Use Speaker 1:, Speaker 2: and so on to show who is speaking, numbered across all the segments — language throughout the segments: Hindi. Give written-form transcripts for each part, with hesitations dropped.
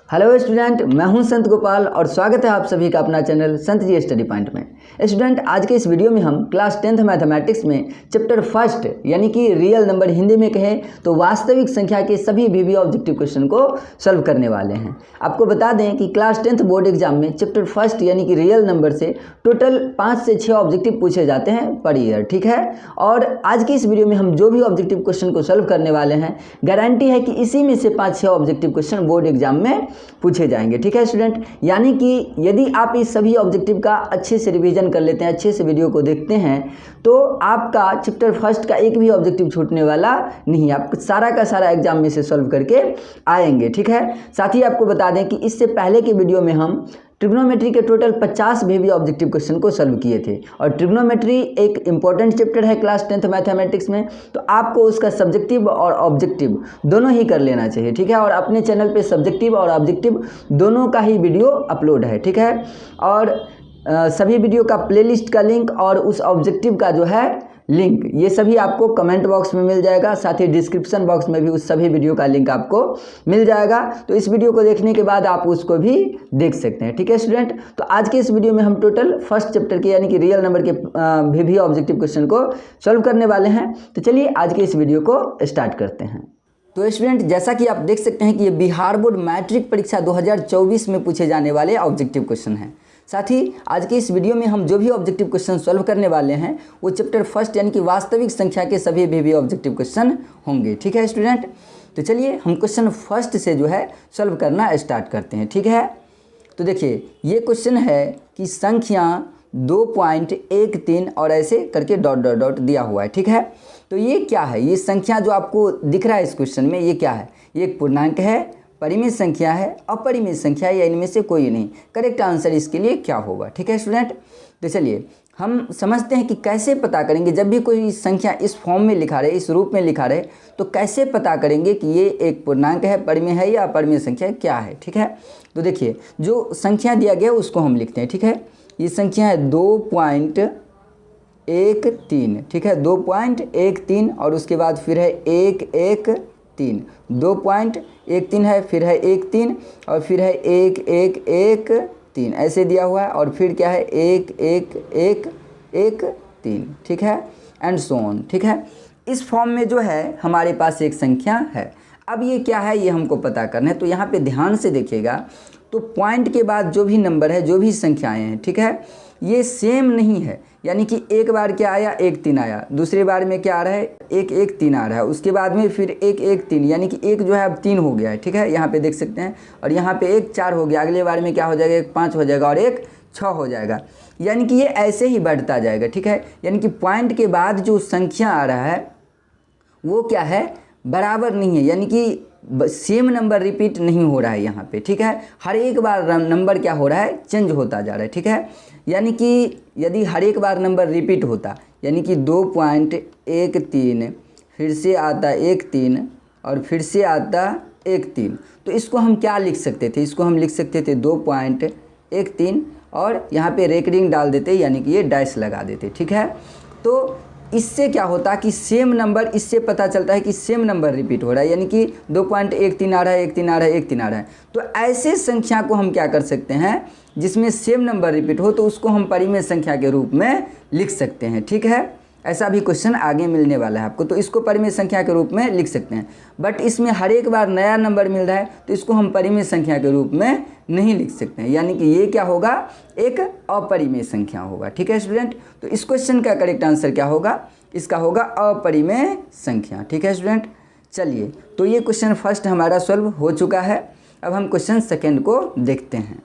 Speaker 1: हेलो स्टूडेंट, मैं हूं संत गोपाल और स्वागत है आप सभी का अपना चैनल संत जी स्टडी पॉइंट में। स्टूडेंट, आज के इस वीडियो में हम क्लास 10th मैथमेटिक्स में चैप्टर फर्स्ट यानी कि रियल नंबर, हिंदी में कहें तो वास्तविक संख्या के सभी वीवी ऑब्जेक्टिव क्वेश्चन को सॉल्व करने वाले हैं। आपको बता दें कि क्लास 10th बोर्ड एग्जाम में चैप्टर फर्स्ट यानी कि रियल नंबर से टोटल 5 से 6 ऑब्जेक्टिव पूछे जाते हैं पर ईयर, ठीक है। और आज की इस वीडियो में हम जो भी ऑब्जेक्टिव क्वेश्चन को सॉल्व करने वाले हैं, गारंटी है कि इसी में से 5-6 ऑब्जेक्टिव क्वेश्चन बोर्ड एग्जाम में पूछे जाएंगे, ठीक है स्टूडेंट। यानी कि यदि आप इस सभी ऑब्जेक्टिव का अच्छे से रिवीजन कर लेते हैं, अच्छे से वीडियो को देखते हैं, तो आपका चैप्टर फर्स्ट का एक भी ऑब्जेक्टिव छूटने वाला नहीं। आप सारा का सारा एग्जाम में से सॉल्व करके आएंगे, ठीक है। साथ ही आपको बता दें कि इससे पहले के वीडियो में हम ट्रिग्नोमेट्री के टोटल 50 वीवी ऑब्जेक्टिव क्वेश्चन को सॉल्व किए थे। और ट्रिग्नोमेट्री एक इंपॉर्टेंट चैप्टर है क्लास 10th मैथमेटिक्स में, तो आपको उसका सब्जेक्टिव और ऑब्जेक्टिव दोनों ही कर लेना चाहिए, ठीक है। और अपने चैनल पे सब्जेक्टिव और ऑब्जेक्टिव दोनों का ही वीडियो अपलोड है, ठीक है। और सभी वीडियो का प्लेलिस्ट का लिंक और उस ऑब्जेक्टिव का जो है लिंक, ये सभी आपको कमेंट बॉक्स में मिल जाएगा। साथ ही डिस्क्रिप्शन बॉक्स में भी उस सभी वीडियो का लिंक आपको मिल जाएगा। तो इस वीडियो को देखने के बाद आप उसको भी देख सकते हैं, ठीक है स्टूडेंट। तो आज के इस वीडियो में हम टोटल फर्स्ट चैप्टर के यानी कि रियल नंबर के वीवी ऑब्जेक्टिव क्वेश्चन को सॉल्व करने वाले हैं। तो चलिए आज के इस वीडियो को स्टार्ट करते हैं। तो स्टूडेंट, जैसा कि आप देख सकते हैं कि ये बिहार बोर्ड मैट्रिक परीक्षा 2024 में पूछे जाने वाले ऑब्जेक्टिव क्वेश्चन हैं। साथ ही आज के इस वीडियो में हम जो भी ऑब्जेक्टिव क्वेश्चन सॉल्व करने वाले हैं वो चैप्टर फर्स्ट यानी कि वास्तविक संख्या के सभी वीवी ऑब्जेक्टिव क्वेश्चन होंगे, ठीक है स्टूडेंट। तो चलिए हम क्वेश्चन फर्स्ट से जो है सॉल्व करना स्टार्ट करते हैं, ठीक है। तो देखिए ये क्वेश्चन है कि संख्या 2.13 और ऐसे करके डॉट डॉट डॉट दिया हुआ है, ठीक है। तो ये क्या है? ये संख्या जो आपको दिख रहा है इस क्वेश्चन में, ये क्या है? ये एक पूर्णांक है, परिमित संख्या है, अपरिमित संख्या या इनमें से कोई नहीं। करेक्ट आंसर इसके लिए क्या होगा, ठीक है स्टूडेंट। तो चलिए हम समझते हैं कि कैसे पता करेंगे जब भी कोई संख्या इस फॉर्म में लिखा रहे, इस रूप में लिखा रहे, तो कैसे पता करेंगे कि ये एक पूर्णांक है, परिमेय है या अपरिमेय संख्या क्या है, ठीक है। तो देखिए जो संख्या दिया गया उसको हम लिखते हैं, ठीक है। ये संख्या है 2.13, ठीक है, 2.13 और उसके बाद फिर है 113, 2.13 है, फिर है 13 और फिर है 1113, ऐसे दिया हुआ है। और फिर क्या है 11113, ठीक है, एंड सो ऑन, ठीक है। इस फॉर्म में जो है हमारे पास एक संख्या है। अब ये क्या है ये हमको पता करना है। तो यहाँ पे ध्यान से देखिएगा, तो पॉइंट के बाद जो भी नंबर है, जो भी संख्याएं हैं, ठीक है, ये सेम नहीं है। यानी कि एक बार क्या आया 1-3 आया, दूसरी बार में क्या आ रहा है 1-1-3 आ रहा है, उसके बाद में फिर 1-1-3, यानी कि एक जो है अब 3 हो गया है, ठीक है, यहाँ पे देख सकते हैं। और यहाँ पे 1-4 हो गया, अगले बार में क्या हो जाएगा 1-5 हो जाएगा और 1-6 हो जाएगा। यानी कि ये ऐसे ही बढ़ता जाएगा, ठीक है। यानी कि पॉइंट के बाद जो संख्या आ रहा है वो क्या है, बराबर नहीं है, यानी कि सेम नंबर रिपीट नहीं हो रहा है यहाँ पे, ठीक है। हर एक बार नंबर क्या हो रहा है, चेंज होता जा रहा है, ठीक है। यानी कि यदि हर एक बार नंबर रिपीट होता, यानी कि 2.13 फिर से आता 1-3 और फिर से आता 1-3, तो इसको हम क्या लिख सकते थे? इसको हम लिख सकते थे 2.13 और यहाँ पे रेकरिंग डाल देते, यानी कि ये डैश लगा देते, ठीक है। तो इससे क्या होता है कि सेम नंबर, इससे पता चलता है कि सेम नंबर रिपीट हो रहा है, यानी कि 2.13 आ रहा है, 1-3 आ रहा है, 1-3 आ रहा है। तो ऐसे संख्या को हम क्या कर सकते हैं, जिसमें सेम नंबर रिपीट हो, तो उसको हम परिमेय संख्या के रूप में लिख सकते हैं, ठीक है। ऐसा भी क्वेश्चन आगे मिलने वाला है आपको, तो इसको परिमेय संख्या के रूप में लिख सकते हैं। बट इसमें हर एक बार नया नंबर मिल रहा है, तो इसको हम परिमेय संख्या के रूप में नहीं लिख सकते हैं, यानी कि ये क्या होगा, एक अपरिमेय संख्या होगा, ठीक है स्टूडेंट। तो इस क्वेश्चन का करेक्ट आंसर क्या होगा, इसका होगा अपरिमेय संख्या, ठीक है स्टूडेंट। चलिए तो ये क्वेश्चन फर्स्ट हमारा सॉल्व हो चुका है। अब हम क्वेश्चन सेकेंड को देखते हैं।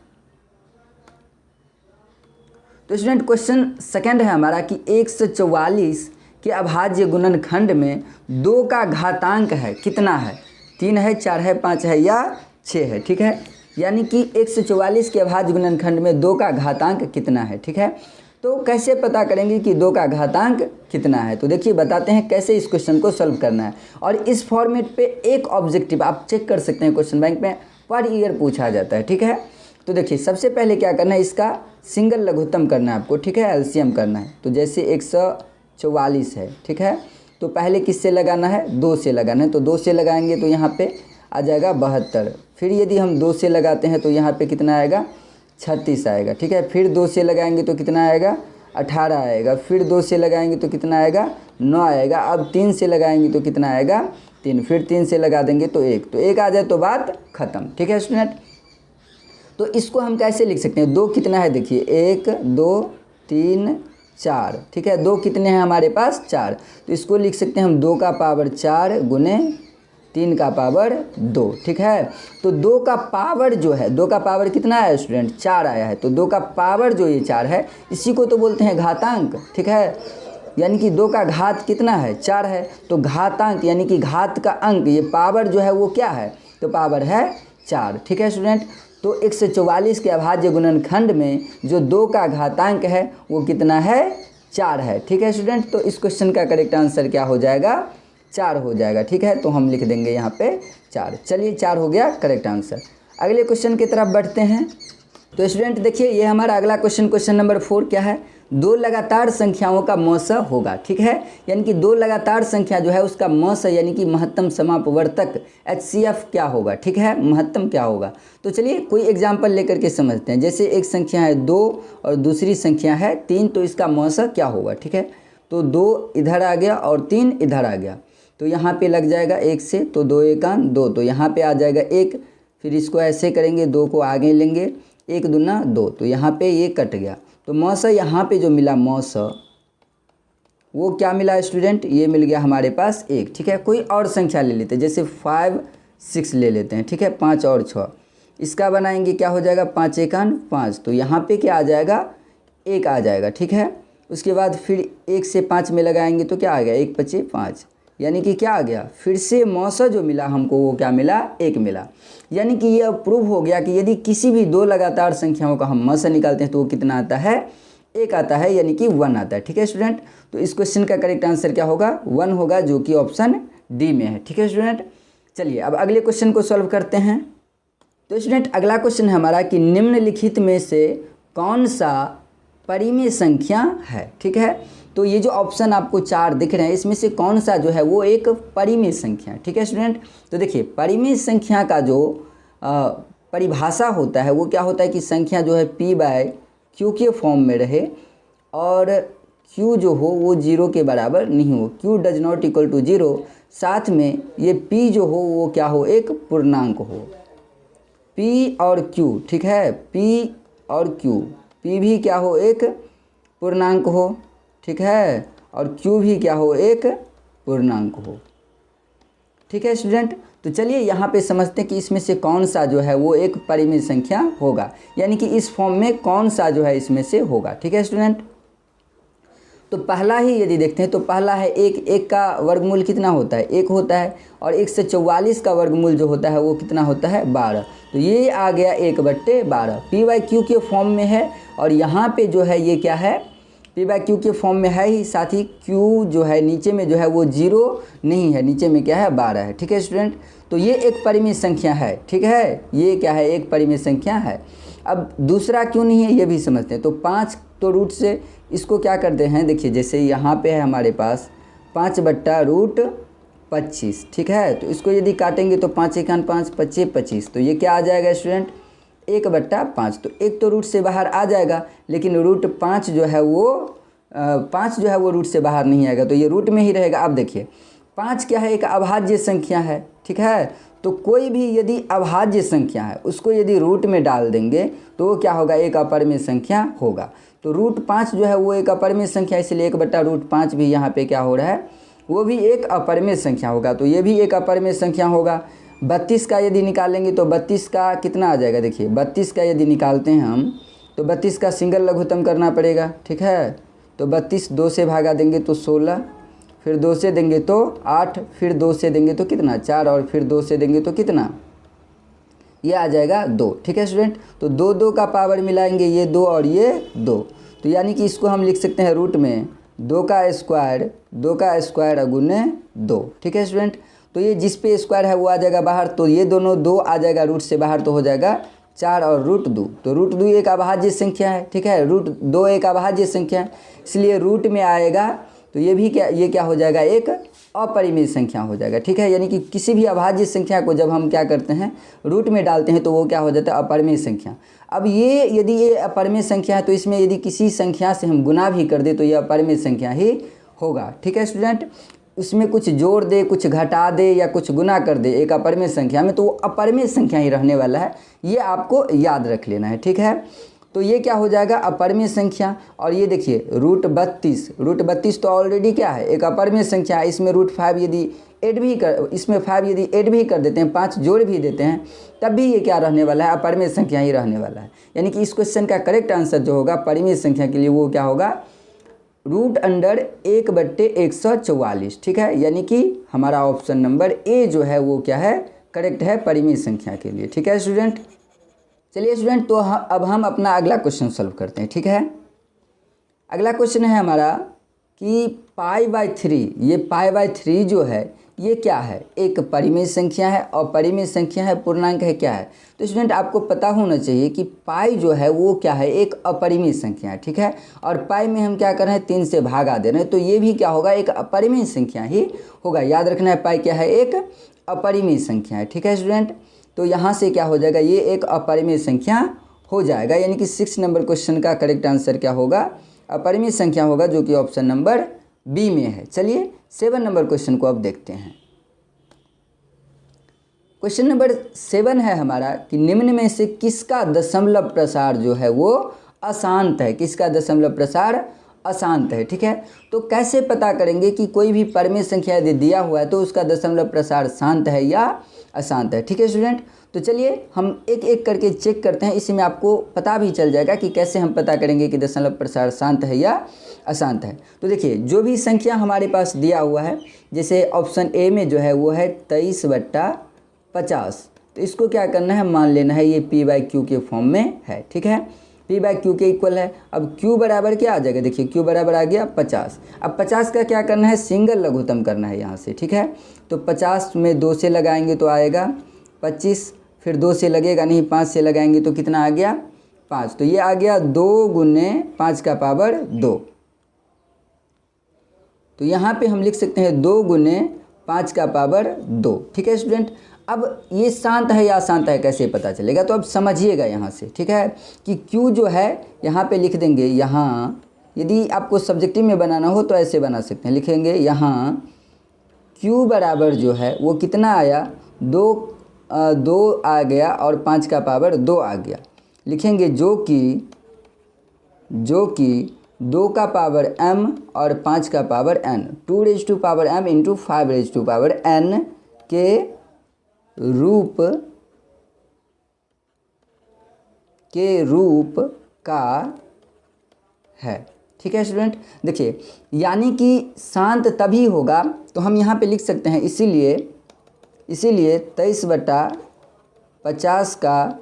Speaker 1: तो स्टूडेंट क्वेश्चन सेकेंड है हमारा कि 144 के अभाज्य गुणनखंड में 2 का घातांक है, कितना है? 3 है, 4 है, 5 है या 6 है, ठीक है। यानी कि 144 के अभाज्य गुणनखंड में 2 का घातांक कितना है, ठीक है। तो कैसे पता करेंगे कि 2 का घातांक कितना है? तो देखिए बताते हैं कैसे इस क्वेश्चन को सॉल्व करना है। और इस फॉर्मेट पे एक ऑब्जेक्टिव आप चेक कर सकते हैं, क्वेश्चन बैंक में पर ईयर पूछा जाता है, ठीक है। तो देखिए सबसे पहले क्या करना है, इसका सिंगल लघुत्तम करना है आपको, ठीक है, एलसीएम करना है। तो जैसे 144 है, ठीक है, तो पहले किससे लगाना है, 2 से लगाना है। तो 2 से लगाएंगे तो यहाँ पे आ जाएगा 72। फिर यदि हम 2 से लगाते हैं तो यहाँ पे कितना आएगा 36 आएगा, ठीक है। फिर 2 से लगाएंगे तो कितना आएगा 18 आएगा। फिर 2 से लगाएंगे तो कितना आएगा 9 आएगा। अब 3 से लगाएंगे तो कितना आएगा 3। फिर 3 से लगा देंगे तो 1, तो 1 आ जाए तो बात ख़त्म, ठीक है स्टूडेंट। तो इसको हम कैसे लिख सकते हैं, 2 कितना है देखिए 1 2 3 4, ठीक है। 2 कितने हैं हमारे पास 4, तो इसको लिख सकते हैं हम 2 का पावर 4 गुने 3 का पावर 2, ठीक है। तो 2 का पावर जो है, 2 का पावर कितना है स्टूडेंट 4 आया है, तो 2 का पावर जो ये 4 है इसी को तो बोलते हैं घातांक, ठीक है। यानी कि 2 का घात कितना है 4 है, तो घातांक यानी कि घात का अंक, ये पावर जो है वो क्या है, तो पावर है 4, ठीक है स्टूडेंट। तो 144 के अभाज्य गुणनखंड में जो 2 का घातांक है वो कितना है 4 है, ठीक है स्टूडेंट। तो इस क्वेश्चन का करेक्ट आंसर क्या हो जाएगा 4 हो जाएगा, ठीक है। तो हम लिख देंगे यहाँ पे 4। चलिए 4 हो गया करेक्ट आंसर। अगले क्वेश्चन की तरफ बढ़ते हैं। तो स्टूडेंट देखिए ये हमारा अगला क्वेश्चन, क्वेश्चन नंबर 4 क्या है, 2 लगातार संख्याओं का मौस होगा, ठीक है। यानी कि 2 लगातार संख्या जो है उसका मौस यानी कि महत्तम समापवर्तक HCF क्या होगा, ठीक है, महत्तम क्या होगा। तो चलिए कोई एग्जाम्पल लेकर के समझते हैं। जैसे एक संख्या है 2 और दूसरी संख्या है 3, तो इसका मौस क्या होगा, ठीक है। तो 2 इधर आ गया और 3 इधर आ गया, तो यहाँ पे लग जाएगा 1 से, तो 2 एकान 2, तो यहाँ पे आ जाएगा 1। फिर इसको ऐसे करेंगे, 2 को आगे लेंगे, 1 दूना 2, तो यहाँ पे ये कट गया। तो मौसा यहाँ पे जो मिला मौसा वो क्या मिला स्टूडेंट, ये मिल गया हमारे पास 1, ठीक है। कोई और संख्या ले लेते हैं, जैसे 5 6 ले लेते हैं, ठीक है। 5 और 6 इसका बनाएंगे, क्या हो जाएगा 5 एकान 5, तो यहाँ पे क्या आ जाएगा 1 आ जाएगा, ठीक है। उसके बाद फिर 1 से 5 में लगाएंगे तो क्या आ गया 1 5 5, यानी कि क्या आ गया, फिर से मौसा जो मिला हमको वो क्या मिला 1 मिला। यानी कि यह प्रूव हो गया कि यदि किसी भी 2 लगातार संख्याओं का हम मौसा निकालते हैं तो वो कितना आता है 1 आता है, यानी कि 1 आता है, ठीक है स्टूडेंट। तो इस क्वेश्चन का करेक्ट आंसर क्या होगा 1 होगा, जो कि ऑप्शन डी में है, ठीक है स्टूडेंट। चलिए अब अगले क्वेश्चन को सॉल्व करते हैं। तो स्टूडेंट अगला क्वेश्चन है हमारा कि निम्नलिखित में से कौन सा परिमेय संख्या है, ठीक है। तो ये जो ऑप्शन आपको 4 दिख रहे हैं इसमें से कौन सा जो है वो एक परिमेय संख्या है, ठीक है स्टूडेंट। तो देखिए परिमेय संख्या का जो परिभाषा होता है वो क्या होता है कि संख्या जो है P/Q के फॉर्म में रहे और Q जो हो वो 0 के बराबर नहीं हो, Q does not equal to 0, साथ में ये P जो हो वो क्या हो एक पूर्णांक हो, P और Q, ठीक है, P और Q, P भी क्या हो एक पूर्णांक हो, ठीक है, और Q भी क्या हो एक पूर्णांक हो, ठीक है स्टूडेंट। तो चलिए यहाँ पे समझते हैं कि इसमें से कौन सा जो है वो एक परिमेय संख्या होगा, यानी कि इस फॉर्म में कौन सा जो है इसमें से होगा, ठीक है स्टूडेंट। तो पहला ही यदि देखते हैं तो पहला है 1 का वर्गमूल कितना होता है 1 होता है, और 144 का वर्गमूल जो होता है वो कितना होता है 12, तो ये आ गया 1/12। P/Q के फॉर्म में है और यहाँ पे जो है ये क्या है P/Q के फॉर्म में है ही, साथ ही Q जो है नीचे में जो है वो 0 नहीं है, नीचे में क्या है 12 है, ठीक है स्टूडेंट। तो ये एक परिमेय संख्या है, ठीक है, ये क्या है एक परिमेय संख्या है। अब दूसरा क्यों नहीं है ये भी समझते हैं। तो 5 तो रूट से इसको क्या करते हैं, देखिए जैसे यहाँ पे है हमारे पास 5/√25, ठीक है। तो इसको यदि काटेंगे तो 5 एकान 5 25 25, तो ये क्या आ जाएगा स्टूडेंट 1/5। तो 1 तो रूट से बाहर आ जाएगा, लेकिन √5 जो है वो 5 जो है वो रूट से बाहर नहीं आएगा, तो ये रूट में ही रहेगा। अब देखिए 5 क्या है एक अभाज्य संख्या है, ठीक है। तो कोई भी यदि अभाज्य संख्या है उसको यदि रूट में डाल देंगे तो वो क्या होगा एक अपरिमेय संख्या होगा। तो √5 जो है वो एक अपरिमेय संख्या, इसलिए 1/√5 भी यहाँ पे क्या हो रहा है वो भी एक अपरिमेय संख्या होगा, तो ये भी एक अपरिमेय संख्या होगा। 32 का यदि निकालेंगे तो 32 का कितना आ जाएगा, देखिए 32 का यदि निकालते हैं हम तो 32 का सिंगल लघुत्तम करना पड़ेगा, ठीक है। तो 32 2 से भागा देंगे तो 16, फिर 2 से देंगे तो 8, फिर 2 से देंगे तो कितना 4, और फिर 2 से देंगे तो कितना ये आ जाएगा 2, ठीक है स्टूडेंट। तो 2 का पावर मिलाएंगे ये 2 और ये 2, तो यानी कि इसको हम लिख सकते हैं रूट में 2 का स्क्वायर गुने 2, ठीक है स्टूडेंट। तो ये जिस पे स्क्वायर है वो आ जाएगा बाहर, तो ये दोनों 2 आ जाएगा रूट से बाहर, तो हो जाएगा 4 और √2। तो √2 एक अभाज्य संख्या है, ठीक है, √2 एक अभाज्य संख्या है, इसलिए रूट में आएगा, तो ये भी क्या हो जाएगा एक अपरिमेय संख्या हो जाएगा, ठीक है। यानी कि किसी भी अभाज्य संख्या को जब हम क्या करते हैं रूट में डालते हैं तो वो क्या हो जाता है अपरिमेय संख्या। अब ये यदि ये अपरिमेय संख्या है तो इसमें यदि किसी संख्या से हम गुना भी कर दे तो ये अपरिमेय संख्या ही होगा, ठीक है स्टूडेंट। उसमें कुछ जोड़ दे, कुछ घटा दे या कुछ गुना कर दे एक अपरिमेय संख्या में तो वो अपरिमेय संख्या ही रहने वाला है, ये आपको याद रख लेना है, ठीक है। तो ये क्या हो जाएगा अपरिमेय संख्या। और ये देखिए रूट 32 तो ऑलरेडी क्या है एक अपरिमेय संख्या है। इसमें रूट 5 यदि ऐड भी कर इसमें 5 यदि ऐड भी कर देते हैं, 5 जोड़ भी देते हैं, तब भी ये क्या रहने वाला है अपरिमेय संख्या ही रहने वाला है। यानी कि इस क्वेश्चन का करेक्ट आंसर जो होगा परिमेय संख्या के लिए वो क्या होगा √1/144, ठीक है। यानी कि हमारा ऑप्शन नंबर ए जो है वो क्या है करेक्ट है परिमेय संख्या के लिए, ठीक है स्टूडेंट। चलिए स्टूडेंट तो अब हम अपना अगला क्वेश्चन सॉल्व करते हैं, ठीक है। अगला क्वेश्चन है हमारा कि π/3, ये π/3 जो है ये क्या है एक परिमेय संख्या है और परिमेय संख्या है पूर्णांक है क्या है। तो स्टूडेंट आपको पता होना चाहिए कि पाई जो है वो क्या है एक अपरिमेय संख्या है, ठीक है। और पाई में हम क्या कर रहे हैं 3 से भागा दे रहे हैं तो ये भी क्या होगा एक अपरिमेय संख्या ही होगा। याद रखना है पाई क्या है एक अपरिमेय संख्या है, ठीक है स्टूडेंट। तो यहाँ से क्या हो जाएगा ये एक अपरिमेय संख्या हो जाएगा। यानी कि 6 नंबर क्वेश्चन का करेक्ट आंसर क्या होगा अपरिमेय संख्या होगा, जो कि ऑप्शन नंबर बी में है। चलिए 7 नंबर क्वेश्चन को अब देखते हैं। क्वेश्चन नंबर 7 है हमारा कि निम्न में से किसका दशमलव प्रसार जो है वो अशांत है, किसका दशमलव प्रसार अशांत है, ठीक है। तो कैसे पता करेंगे कि कोई भी परिमेय संख्या यदि दिया हुआ है तो उसका दशमलव प्रसार शांत है या अशांत है, ठीक है स्टूडेंट। तो चलिए हम एक एक करके चेक करते हैं, इसमें आपको पता भी चल जाएगा कि कैसे हम पता करेंगे कि दशमलव प्रसार शांत है या अशांत है। तो देखिए जो भी संख्या हमारे पास दिया हुआ है, जैसे ऑप्शन ए में जो है वो है 23/50, तो इसको क्या करना है मान लेना है ये p/q के फॉर्म में है, ठीक है। p/q के इक्वल है। अब q बराबर क्या आ जाएगा, देखिए q बराबर आ गया 50। अब 50 का क्या करना है सिंगल लघुत्तम करना है यहाँ से, ठीक है। तो 50 में 2 से लगाएंगे तो आएगा 25, फिर 2 से लगेगा नहीं 5 से लगाएंगे तो कितना आ गया 5। तो ये आ गया 2 × 5 का पावर 2। तो यहाँ पे हम लिख सकते हैं 2 × 5 का पावर 2, ठीक है स्टूडेंट। अब ये शांत है या अशांत है कैसे पता चलेगा, तो अब समझिएगा यहाँ से, ठीक है। कि Q जो है यहाँ पे लिख देंगे, यहाँ यदि आपको सब्जेक्टिव में बनाना हो तो ऐसे बना सकते हैं, लिखेंगे यहाँ Q बराबर जो है वो कितना आया 2 आ गया और 5 का पावर 2 आ गया। लिखेंगे जो कि 2 का पावर m और 5 का पावर n, 2m × 5n के रूप का है, ठीक है स्टूडेंट। देखिए यानी कि शांत तभी होगा, तो हम यहाँ पे लिख सकते हैं इसीलिए 23/50 का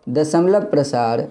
Speaker 1: दशमलव प्रसार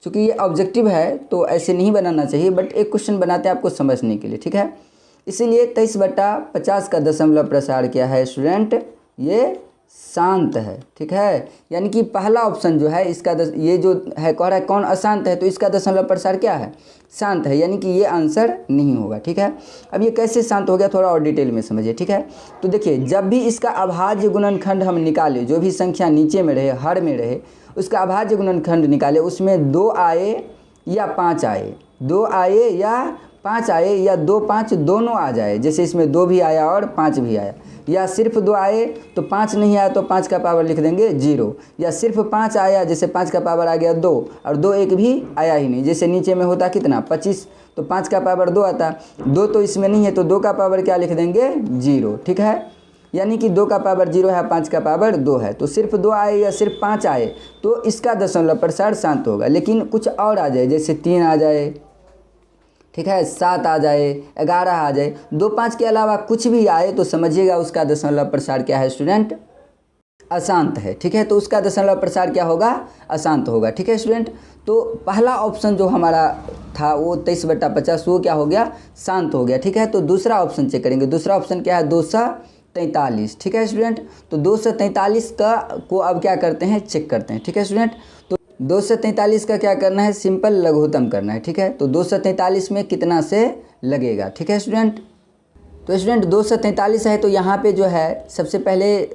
Speaker 1: चूँकि ये ऑब्जेक्टिव है तो ऐसे नहीं बनाना चाहिए, बट एक क्वेश्चन बनाते हैं आपको समझने के लिए, ठीक है। इसीलिए 23/50 का दशमलव प्रसार क्या है स्टूडेंट ये शांत है, ठीक है। यानी कि पहला ऑप्शन जो है इसका ये जो है कह रहा है कौन अशांत है, तो इसका दशमलव प्रसार क्या है शांत है, यानी कि ये आंसर नहीं होगा, ठीक है। अब ये कैसे शांत हो गया थोड़ा और डिटेल में समझिए, ठीक है। तो देखिए जब भी इसका अभाज्य गुणनखंड हम निकाले, जो भी संख्या नीचे में रहे हर में रहे उसका अभाज्य गुणनखंड निकाले, उसमें 2 आए या 5 आए, 2 आए या 5 आए या 2 5 दोनों आ जाए, जैसे इसमें 2 भी आया और 5 भी आया, या सिर्फ 2 आए तो 5 नहीं आया तो 5 का पावर लिख देंगे 0, या सिर्फ 5 आया जैसे 5 का पावर आ गया 2 और 2 एक भी आया ही नहीं, जैसे नीचे में होता कितना 25 तो 5 का पावर 2 आता, 2 तो इसमें नहीं है तो 2 का पावर क्या लिख देंगे 0, ठीक है। यानी कि 2 का पावर 0 है 5 का पावर 2 है, तो सिर्फ 2 आए या सिर्फ 5 आए तो इसका दशमलव प्रसार शांत होगा। लेकिन कुछ और आ जाए जैसे 3 आ जाए, ठीक है, 7 आ जाए, 11 आ जाए, 2 5 के अलावा कुछ भी आए तो समझिएगा उसका दशमलव प्रसार क्या है स्टूडेंट अशांत है, ठीक है। तो उसका दशमलव प्रसार क्या होगा अशांत होगा, ठीक है स्टूडेंट। तो पहला ऑप्शन जो हमारा था वो 23/50 वो क्या हो गया शांत हो गया, ठीक है। तो दूसरा ऑप्शन चेक करेंगे, दूसरा ऑप्शन क्या है 243, ठीक है स्टूडेंट। तो 243 को अब क्या करते हैं चेक करते हैं, ठीक है स्टूडेंट। तो 243 का क्या करना है सिंपल लघुत्तम करना है, ठीक है। तो 243 में कितना से लगेगा। ठीक है स्टूडेंट। तो स्टूडेंट 243 है तो यहाँ पे जो है सबसे पहले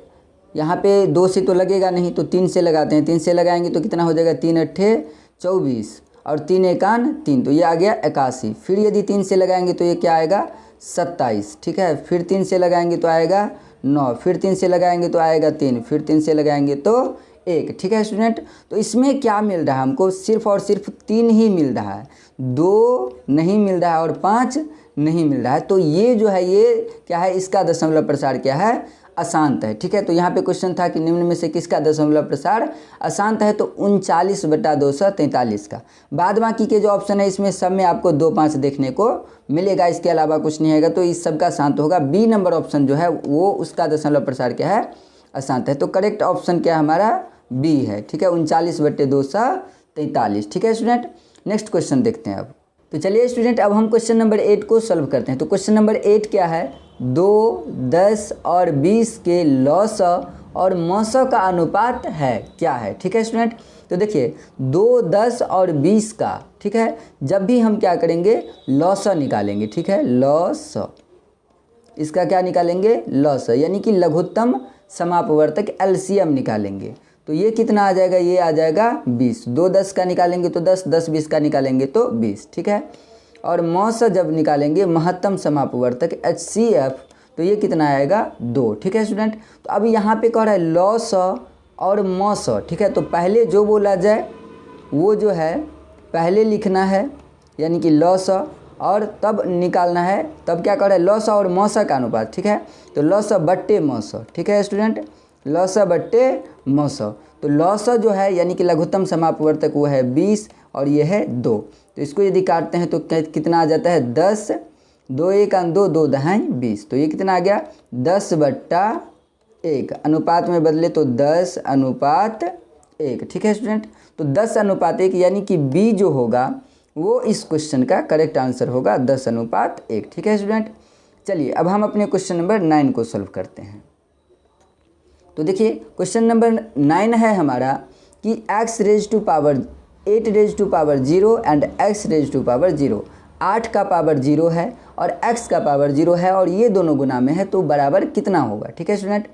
Speaker 1: यहाँ पे 2 से तो लगेगा नहीं, तो 3 से लगाते हैं। 3 से लगाएंगे तो कितना हो जाएगा, 3 अट्ठे 24 और 3 एकान 3, तो ये आ गया 81। फिर यदि 3 से लगाएंगे तो ये क्या आएगा, 27। ठीक है, फिर 3 से लगाएंगे तो आएगा 9, फिर 3 से लगाएंगे तो आएगा 3, फिर 3 से लगाएंगे तो 1। ठीक है स्टूडेंट। तो इसमें क्या मिल रहा है हमको, सिर्फ और सिर्फ 3 ही मिल रहा है, 2 नहीं मिल रहा है और 5 नहीं मिल रहा है। तो ये जो है ये क्या है, इसका दशमलव प्रसार क्या है, अशांत है। ठीक है, तो यहाँ पे क्वेश्चन था कि निम्न में से किसका दशमलव प्रसार अशांत है, तो 39/243 का। बाद बाकी के जो ऑप्शन है इसमें सब में आपको 2 5 देखने को मिलेगा, इसके अलावा कुछ नहीं आएगा, तो इस सब का शांत होगा। बी नंबर ऑप्शन जो है वो उसका दशमलव प्रसार क्या है, अशांत है। तो करेक्ट ऑप्शन क्या हमारा बी है। ठीक है, 39/243। ठीक है स्टूडेंट, नेक्स्ट क्वेश्चन देखते हैं अब। तो चलिए स्टूडेंट अब हम क्वेश्चन नंबर 8 को सॉल्व करते हैं। तो क्वेश्चन नंबर 8 क्या है, 2, 10 और 20 के लॉस और मौसों का अनुपात है, क्या है। ठीक है स्टूडेंट, तो देखिए 2, 10 और 20 का, ठीक है, जब भी हम क्या करेंगे, लॉस निकालेंगे। ठीक है, लॉस, इसका क्या निकालेंगे, लॉस, यानी कि लघुत्तम समापवर्तक एलसीएम निकालेंगे। तो ये कितना आ जाएगा, ये आ जाएगा 20। 2 10 का निकालेंगे तो 10, 10 20 का निकालेंगे तो 20। ठीक है, और मौस जब निकालेंगे महत्तम समापवर्तक HCF, तो ये कितना आएगा, 2। ठीक है स्टूडेंट, तो अब यहाँ पे कह रहा है लॉस और मौस। ठीक है, तो पहले जो बोला जाए वो जो है पहले लिखना है, यानी कि लॉस, और तब निकालना है, तब क्या कर रहा है, लॉस और मौसा का अनुपात। ठीक है, तो लॉस बट्टे मौस। ठीक है स्टूडेंट, लॉस बट्टे मौस। तो लॉस जो है यानी कि लघुत्तम समापवर्तक वो है 20 और ये है 2। तो इसको यदि काटते हैं तो कितना आ जाता है, 10, 2 1 2, 2 दहाई 20। तो ये कितना आ गया, 10/1। अनुपात में बदले तो 10/1। ठीक है स्टूडेंट, तो 10/1 यानी कि बी जो होगा वो इस क्वेश्चन का करेक्ट आंसर होगा, 10/1। ठीक है स्टूडेंट, चलिए अब हम अपने क्वेश्चन नंबर 9 को सॉल्व करते हैं। तो देखिए क्वेश्चन नंबर 9 है हमारा कि x raise to power 8 raise to power 0 and x raise to power 0, 8 का पावर 0 है और x का पावर 0 है और ये दोनों गुना में है, तो बराबर कितना होगा। ठीक है स्टूडेंट,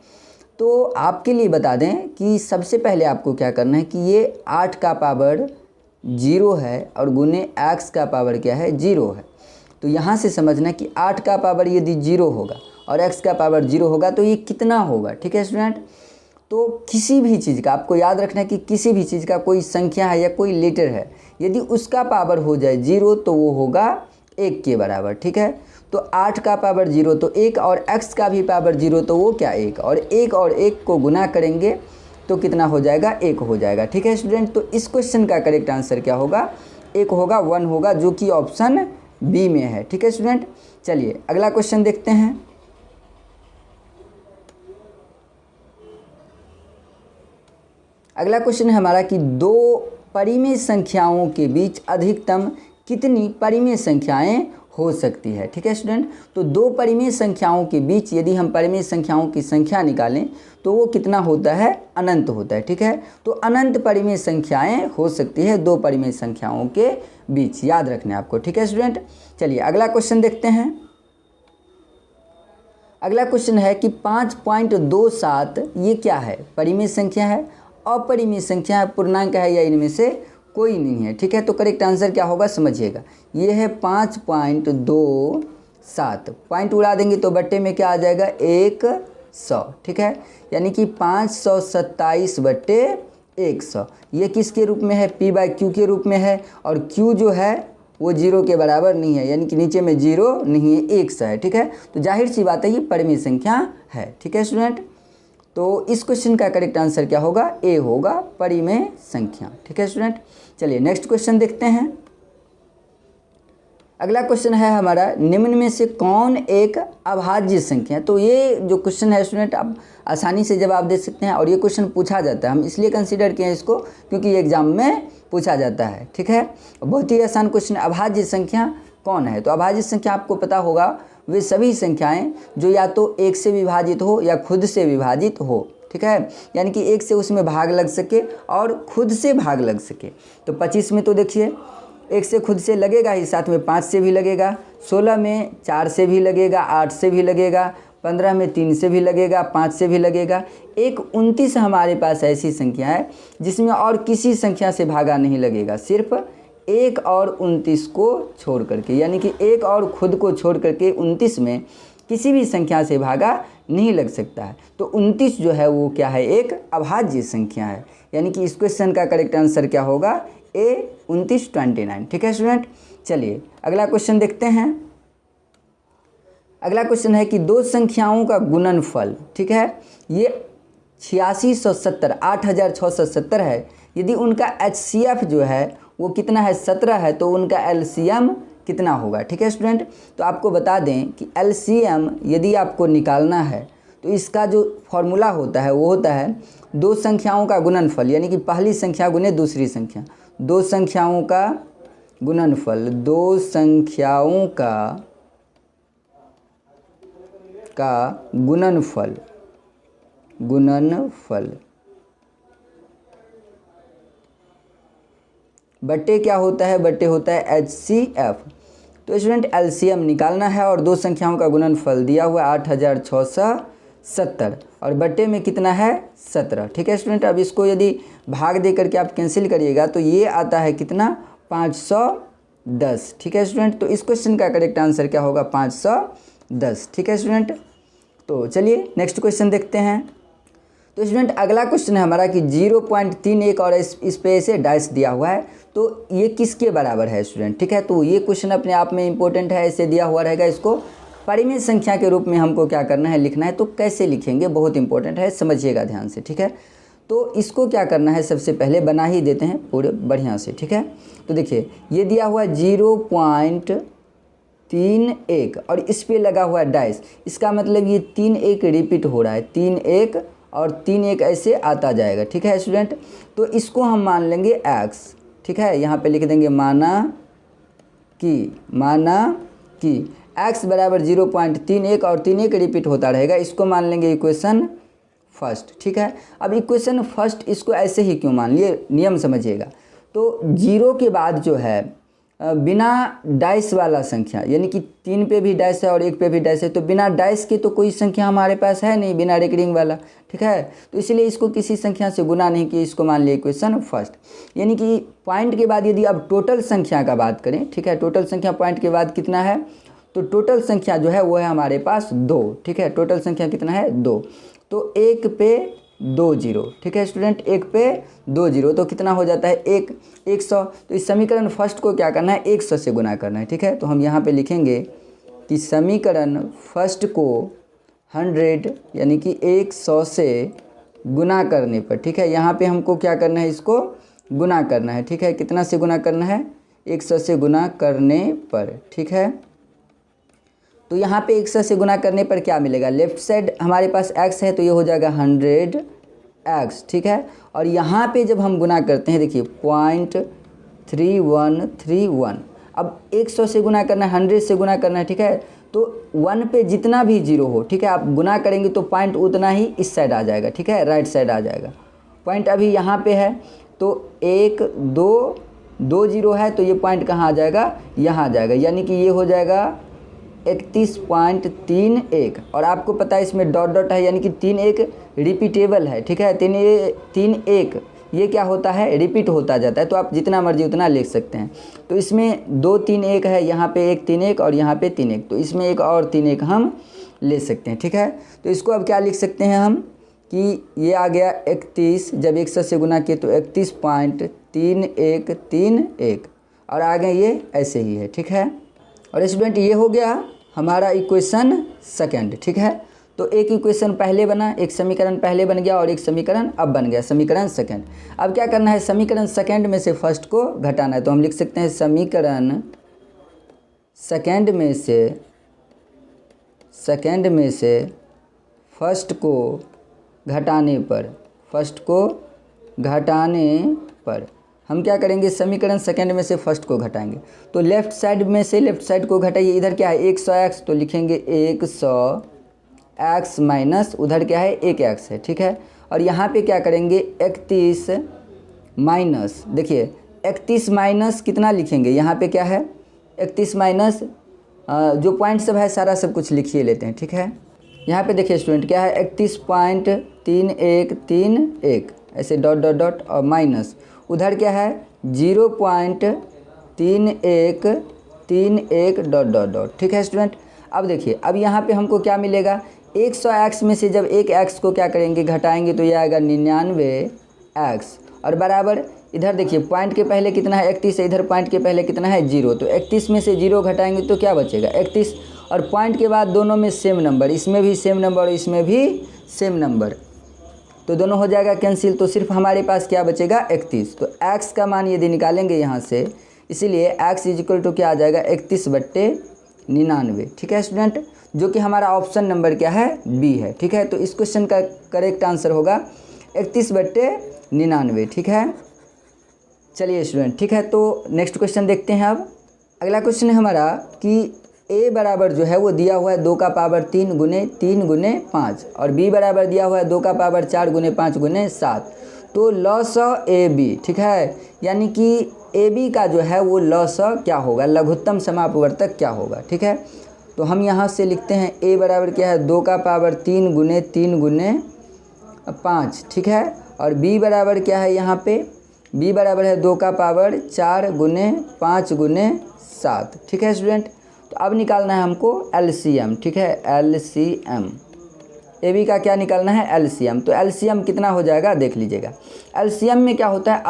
Speaker 1: तो आपके लिए बता दें कि सबसे पहले आपको क्या करना है कि ये 8 का पावर 0 है और गुने x का पावर क्या है, 0 है। तो यहाँ से समझना कि 8 का पावर यदि 0 होगा और x का पावर 0 होगा तो ये कितना होगा। ठीक है स्टूडेंट, तो किसी भी चीज़ का आपको याद रखना है कि किसी भी चीज़ का कोई संख्या है या कोई लेटर है, यदि उसका पावर हो जाए 0 तो वो होगा 1 के बराबर। ठीक है, तो 8 का पावर 0 तो 1 और x का भी पावर 0 तो वो क्या 1, और 1 को गुना करेंगे तो कितना हो जाएगा, 1 हो जाएगा। ठीक है स्टूडेंट, तो इस क्वेश्चन का करेक्ट आंसर क्या होगा, 1 होगा, 1 होगा, जो कि ऑप्शन बी में है। ठीक है स्टूडेंट, चलिए अगला क्वेश्चन देखते हैं। अगला क्वेश्चन है हमारा कि 2 परिमेय संख्याओं के बीच अधिकतम कितनी परिमेय संख्याएं हो सकती है। ठीक है स्टूडेंट, तो 2 परिमेय संख्याओं के बीच यदि हम परिमेय संख्याओं की संख्या निकालें तो वो कितना होता है, अनंत होता है। ठीक है, तो अनंत परिमेय संख्याएं हो सकती है 2 परिमेय संख्याओं के बीच, याद रखना है आपको। ठीक है स्टूडेंट, चलिए अगला क्वेश्चन देखते हैं। अगला क्वेश्चन है कि 5.27 ये क्या है, परिमेय संख्या है, अपरिमेय संख्या है, पूर्णांक है, या इनमें से कोई नहीं है। ठीक है, तो करेक्ट आंसर क्या होगा समझिएगा, ये है 5.27। पॉइंट उड़ा देंगे तो बट्टे में क्या आ जाएगा, 100। ठीक है, यानी कि 527/100। ये किसके रूप में है, p/q के रूप में है, और q जो है वो 0 के बराबर नहीं है, यानी कि नीचे में 0 नहीं है, 100 है। ठीक है, तो जाहिर सी बात है ये परिमेय संख्या है। ठीक है स्टूडेंट, तो इस क्वेश्चन का करेक्ट आंसर क्या होगा, ए होगा, परिमेय संख्या। ठीक है स्टूडेंट, चलिए नेक्स्ट क्वेश्चन देखते हैं। अगला क्वेश्चन है हमारा, निम्न में से कौन एक अभाज्य संख्या। तो ये जो क्वेश्चन है स्टूडेंट आप आसानी से जवाब दे सकते हैं, और ये क्वेश्चन पूछा जाता है, हम इसलिए कंसीडर किए हैं इसको क्योंकि ये एग्जाम में पूछा जाता है। ठीक है, बहुत ही आसान क्वेश्चन, अभाज्य संख्या कौन है। तो अभाज्य संख्या आपको पता होगा वे सभी संख्याएं जो या तो 1 से विभाजित हो या खुद से विभाजित हो। ठीक है, यानी कि 1 से उसमें भाग लग सके और खुद से भाग लग सके। तो 25 में तो देखिए 1 से खुद से लगेगा ही, साथ में 5 से भी लगेगा, 16 में 4 से भी लगेगा, 8 से भी लगेगा, 15 में 3 से भी लगेगा, 5 से भी लगेगा। एक 29 हमारे पास ऐसी संख्या है जिसमें और किसी संख्या से भागा नहीं लगेगा, सिर्फ 1 और 29 को छोड़ करके, यानी कि 1 और खुद को छोड़ करके 29 में किसी भी संख्या से भागा नहीं लग सकता है। तो 29 जो है वो क्या है, एक अभाज्य संख्या है, यानी कि इस क्वेश्चन का करेक्ट आंसर क्या होगा, A 29 29। ठीक है स्टूडेंट, चलिए अगला क्वेश्चन देखते हैं। अगला क्वेश्चन है कि दो संख्याओं का गुणनफल, ठीक है, ये 8670 8670 है। यदि उनका HCF जो है वो कितना है, 17 है, तो उनका LCM कितना होगा। ठीक है स्टूडेंट, तो आपको बता दें कि LCM यदि आपको निकालना है तो इसका जो फॉर्मूला होता है वो होता है दो संख्याओं का गुणनफल, यानी कि पहली संख्या गुने दूसरी संख्या, दो संख्याओं का गुणनफल, दो संख्याओं का गुणनफल बट्टे क्या होता है, बट्टे होता है HCF। तो स्टूडेंट LCM निकालना है और दो संख्याओं का गुणनफल दिया हुआ 8670 और बट्टे में कितना है, 17। ठीक है स्टूडेंट, अब इसको यदि भाग दे करके आप कैंसिल करिएगा तो ये आता है कितना, 510। ठीक है स्टूडेंट, तो इस क्वेश्चन का करेक्ट आंसर क्या होगा, 510। ठीक है स्टूडेंट, तो चलिए नेक्स्ट क्वेश्चन देखते हैं। तो स्टूडेंट अगला क्वेश्चन है हमारा कि 0.31 और इस पे ऐसे डाइस दिया हुआ है, तो ये किसके बराबर है स्टूडेंट। ठीक है, तो ये क्वेश्चन अपने आप में इंपॉर्टेंट है, ऐसे दिया हुआ रहेगा, इसको परिमेय संख्या के रूप में हमको क्या करना है, लिखना है। तो कैसे लिखेंगे, बहुत इंपॉर्टेंट है, समझिएगा ध्यान से। ठीक है, तो इसको क्या करना है, सबसे पहले बना ही देते हैं पूरे बढ़िया से। ठीक है, तो देखिए ये दिया हुआ 0.31 और इस पे लगा हुआ है डाइस, इसका मतलब ये 3 1 रिपीट हो रहा है, 3 1 और 3 1 ऐसे आता जाएगा। ठीक है स्टूडेंट, तो इसको हम मान लेंगे x। ठीक है, यहाँ पे लिख देंगे माना कि x बराबर 0.31 और 3 1 रिपीट होता रहेगा, इसको मान लेंगे इक्वेशन फर्स्ट। ठीक है, अब इक्वेशन फर्स्ट इसको ऐसे ही क्यों मान लिए, नियम समझिएगा। तो 0 के बाद जो है बिना डाइस वाला संख्या, यानी कि 3 पे भी डाइस है और 1 पे भी डाइस है, तो बिना डाइस के तो कोई संख्या हमारे पास है नहीं, बिना रेकरिंग वाला। ठीक है, तो इसलिए इसको किसी संख्या से गुना नहीं किया, इसको मान लिया इक्वेशन फर्स्ट। यानी कि पॉइंट के बाद यदि आप टोटल संख्या का बात करें, ठीक है, टोटल संख्या पॉइंट के बाद कितना है, तो टोटल संख्या जो है वो है हमारे पास 2। ठीक है, टोटल संख्या कितना है, 2, तो 1 पे 2 0। ठीक है स्टूडेंट, 1 पे 2 0, तो कितना हो जाता है 100। तो इस समीकरण फर्स्ट को क्या करना है, 100 से गुना करना है। ठीक है, तो हम यहाँ पे लिखेंगे कि समीकरण फर्स्ट को 100 यानी कि 100 से गुना करने पर, ठीक है, यहाँ पे हमको क्या करना है, इसको गुना करना है। ठीक है, कितना से गुना करना है, 100 से गुना करने पर। ठीक है, तो यहाँ पे 100 से गुना करने पर क्या मिलेगा, लेफ्ट साइड हमारे पास x है तो ये हो जाएगा 100x। ठीक है, और यहाँ पे जब हम गुना करते हैं, देखिए 0.3131, अब 100 से गुना करना है, 100 से गुना करना है। ठीक है, तो 1 पे जितना भी 0 हो, ठीक है, आप गुना करेंगे तो पॉइंट उतना ही इस साइड आ जाएगा। ठीक है, राइट साइड आ जाएगा। पॉइंट अभी यहाँ पे है तो 1 2 2 0 है, तो ये पॉइंट कहाँ आ जाएगा, यहाँ आ जाएगा, यानी कि ये हो जाएगा 31.31। और आपको पता है इसमें डॉट डॉट है, यानी कि 3 1 रिपीटेबल है। ठीक है, 3 1 ये क्या होता है, रिपीट होता जाता है, तो आप जितना मर्जी उतना लिख सकते हैं। तो इसमें 2 3 1 है, यहाँ पे 1 3 1 और यहाँ पे 3 1, तो इसमें एक और 3 1 हम ले सकते हैं। ठीक है, तो इसको अब क्या लिख सकते हैं हम कि ये आ गया 31, जब 100 से गुना किए तो 31.3131 और आगे ये ऐसे ही है। ठीक है, और स्टूडेंट ये हो गया हमारा इक्वेशन सेकंड। ठीक है, तो एक इक्वेशन पहले बना, एक समीकरण पहले बन गया और एक समीकरण अब बन गया, समीकरण सेकंड। अब क्या करना है, समीकरण सेकंड में से फर्स्ट को घटाना है, तो हम लिख सकते हैं समीकरण सेकंड में से फर्स्ट को घटाने पर हम क्या करेंगे, समीकरण सेकंड में से फर्स्ट को घटाएंगे। तो लेफ्ट साइड में से लेफ्ट साइड को घटाइए, इधर क्या है 100x, तो लिखेंगे 100x माइनस उधर क्या है 1x है। ठीक है, और यहाँ पे क्या करेंगे 31 माइनस, देखिए 31 माइनस कितना लिखेंगे, यहाँ पे क्या है 31 माइनस जो पॉइंट सब है सारा सब कुछ लिखिए लेते हैं, ठीक है। यहाँ पे देखिए स्टूडेंट क्या है 31.3131 ऐसे डॉट डॉट डॉट और माइनस उधर क्या है 0.3131 डॉट डॉट डॉट, ठीक है स्टूडेंट। अब देखिए अब यहाँ पे हमको क्या मिलेगा 100x में से जब एक x को क्या करेंगे घटाएंगे तो ये आएगा 99x और बराबर इधर देखिए पॉइंट के पहले कितना है 31 है, इधर पॉइंट के पहले कितना है 0, तो 31 में से 0 घटाएंगे तो क्या बचेगा 31 और पॉइंट के बाद दोनों में सेम नंबर, इसमें भी सेम नंबर और इसमें भी सेम नंबर, तो दोनों हो जाएगा कैंसिल, तो सिर्फ हमारे पास क्या बचेगा 31। तो x का मान यदि निकालेंगे यहाँ से, इसीलिए x इक्वल टू क्या आ जाएगा 31/99, ठीक है स्टूडेंट, जो कि हमारा ऑप्शन नंबर क्या है बी है, ठीक है। तो इस क्वेश्चन का करेक्ट आंसर होगा 31/99, ठीक है। चलिए स्टूडेंट, ठीक है, तो नेक्स्ट क्वेश्चन देखते हैं। अब अगला क्वेश्चन है हमारा कि a बराबर जो है वो दिया हुआ है 2 का पावर 3 गुने 3 गुने 5 और b बराबर दिया हुआ है 2 का पावर 4 गुने 5 गुने 7, तो लॉस ए बी, ठीक है, यानी कि ए बी का जो है वो लॉस क्या होगा, लघुत्तम समापवर्तक क्या होगा, ठीक है। तो हम यहाँ से लिखते हैं a बराबर क्या है 2 का पावर 3 गुने 3 गुने 5, ठीक है, और b बराबर क्या है यहाँ पे b बराबर है 2 का पावर 4 गुने 5 गुने 7, ठीक है स्टूडेंट। तो अब निकालना है हमको LCM, ठीक है, LCM ए बी का क्या निकालना है LCM, तो LCM कितना हो जाएगा देख लीजिएगा। LCM में क्या होता है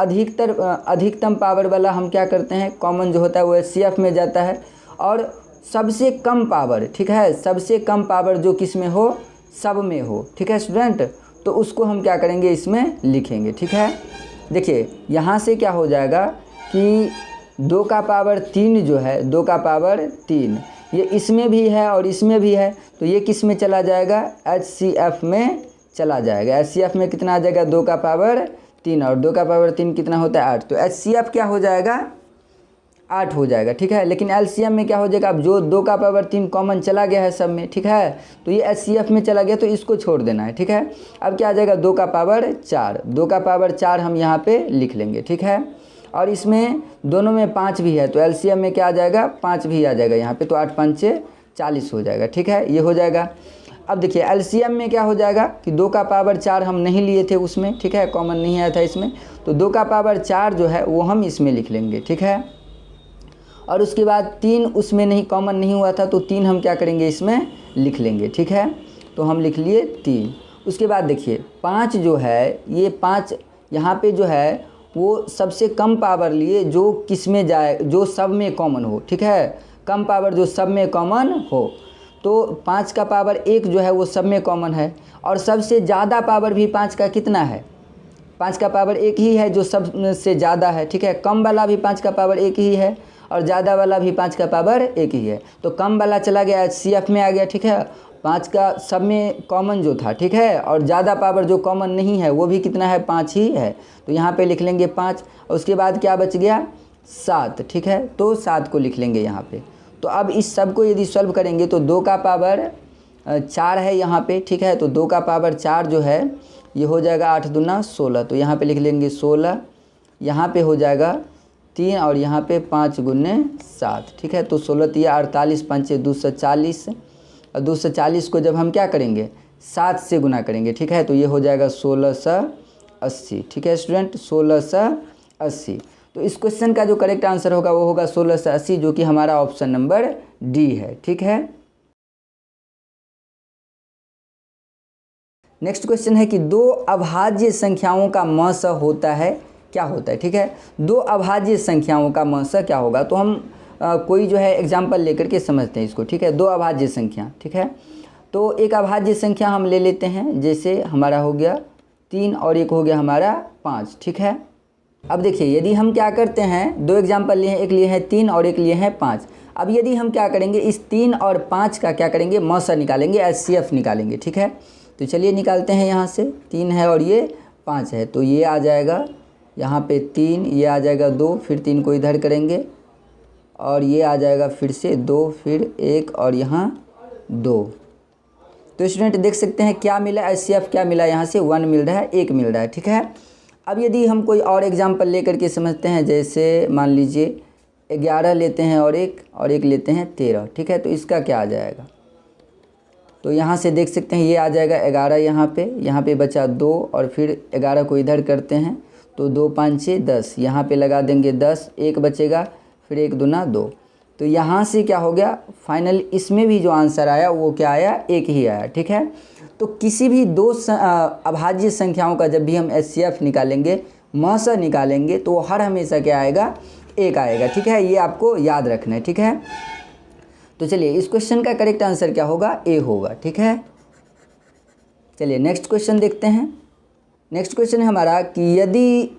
Speaker 1: अधिकतम पावर वाला हम क्या करते हैं कॉमन जो होता है वो HCF में जाता है और सबसे कम पावर, ठीक है, सबसे कम पावर जो किस में हो सब में हो, ठीक है स्टूडेंट, तो उसको हम क्या करेंगे इसमें लिखेंगे, ठीक है। देखिए यहाँ से क्या हो जाएगा कि 2 का पावर 3 जो है 2 का पावर 3 ये इसमें भी है और इसमें भी है, तो ये किस में चला जाएगा HCF में चला जाएगा। HCF में कितना आ जाएगा 2 का पावर 3 और 2 का पावर 3 कितना होता है 8, तो HCF क्या हो जाएगा 8 हो जाएगा, ठीक है। लेकिन LCM में क्या हो जाएगा, अब जो 2 का पावर 3 कॉमन चला गया है सब में, ठीक है, तो ये HCF में चला गया तो इसको छोड़ देना है, ठीक है। अब क्या आ जाएगा 2 का पावर 4, 2 का पावर 4 हम यहाँ पे लिख लेंगे, ठीक है, और इसमें दोनों में 5 भी है तो LCM में क्या आ जाएगा 5 भी आ जाएगा यहाँ पे, तो 8 5 40 हो जाएगा, ठीक है, ये हो जाएगा। अब देखिए LCM में क्या हो जाएगा कि 2 का पावर 4 हम नहीं लिए थे उसमें, ठीक है, कॉमन नहीं आया था इसमें, तो 2 का पावर 4 जो है वो हम इसमें लिख लेंगे, ठीक है, और उसके बाद 3 उसमें नहीं कॉमन नहीं हुआ था तो 3 हम क्या करेंगे इसमें लिख लेंगे, ठीक है, तो हम लिख लिए 3। उसके बाद देखिए 5 जो है ये 5 यहाँ पे जो है वो सबसे कम पावर लिए जो किस में जाए जो सब में कॉमन हो, ठीक है, कम पावर जो सब में कॉमन हो, तो 5 का पावर 1 जो है वो सब में कॉमन है और सबसे ज़्यादा पावर भी 5 का कितना है 5 का पावर 1 ही है जो सब से ज़्यादा है, ठीक है, कम वाला भी 5 का पावर 1 ही है और ज़्यादा वाला भी 5 का पावर 1 ही है, तो कम वाला चला गया HCF में आ गया, ठीक है, 5 का सब में कॉमन जो था, ठीक है, और ज़्यादा पावर जो कॉमन नहीं है वो भी कितना है 5 ही है, तो यहाँ पे लिख लेंगे 5 और उसके बाद क्या बच गया 7, ठीक है, तो 7 को लिख लेंगे यहाँ पे। तो अब इस सब को यदि सॉल्व करेंगे तो 2 का पावर 4 है यहाँ पे, ठीक है, तो 2 का पावर 4 जो है ये हो जाएगा 8 दूना 16, तो यहाँ पे लिख लेंगे 16, यहाँ पे हो जाएगा 3 और यहाँ पे 5 गुने 7, ठीक है, तो 16 3 48 5 240 और 240 को जब हम क्या करेंगे 7 से गुना करेंगे, ठीक है, तो ये हो जाएगा 1680, ठीक है स्टूडेंट, 1680। तो इस क्वेश्चन का जो करेक्ट आंसर होगा वो होगा 1680, जो कि हमारा ऑप्शन नंबर डी है, ठीक है। नेक्स्ट क्वेश्चन है कि 2 अभाज्य संख्याओं का मस होता है क्या होता है, ठीक है, 2 अभाज्य संख्याओं का मस क्या होगा, तो हम कोई जो है एग्जाम्पल लेकर के समझते हैं इसको, ठीक है। 2 अभाज्य संख्या, ठीक है, तो एक अभाज्य संख्या हम ले लेते हैं, जैसे हमारा हो गया 3 और एक हो गया हमारा 5, ठीक है। अब देखिए यदि हम क्या करते हैं 2 एग्जाम्पल लिए हैं, एक लिए हैं 3 और एक लिए हैं 5। अब यदि हम क्या करेंगे इस 3 और 5 का क्या करेंगे मौसा निकालेंगे, HCF निकालेंगे, ठीक है। तो चलिए निकालते हैं, यहाँ से 3 है और ये 5 है, तो ये आ जाएगा यहाँ पे 3, ये आ जाएगा 2, फिर 3 को इधर करेंगे और ये आ जाएगा फिर से 2, फिर 1 और यहाँ 2। तो स्टूडेंट देख सकते हैं क्या मिला HCF क्या मिला, यहाँ से 1 मिल रहा है, 1 मिल रहा है, ठीक है। अब यदि हम कोई और एग्जाम्पल लेकर के समझते हैं, जैसे मान लीजिए 11 लेते हैं और एक लेते हैं 13, ठीक है। तो इसका क्या आ जाएगा, तो यहाँ से देख सकते हैं ये आ जाएगा 11 यहाँ पे बचा 2 और फिर 11 को इधर करते हैं तो 2 5 6 10, यहाँ पे लगा देंगे 10, एक बचेगा, फिर 1 दूना 2। तो यहाँ से क्या हो गया, फाइनल इसमें भी जो आंसर आया वो क्या आया, 1 ही आया, ठीक है। तो किसी भी दो अभाज्य संख्याओं का जब भी हम HCF निकालेंगे, मस निकालेंगे, तो हर हमेशा क्या आएगा, 1 आएगा, ठीक है। ये आपको याद रखना है, ठीक है। तो चलिए इस क्वेश्चन का करेक्ट आंसर क्या होगा, A होगा, ठीक है। चलिए नेक्स्ट क्वेश्चन देखते हैं। नेक्स्ट क्वेश्चन है हमारा कि यदि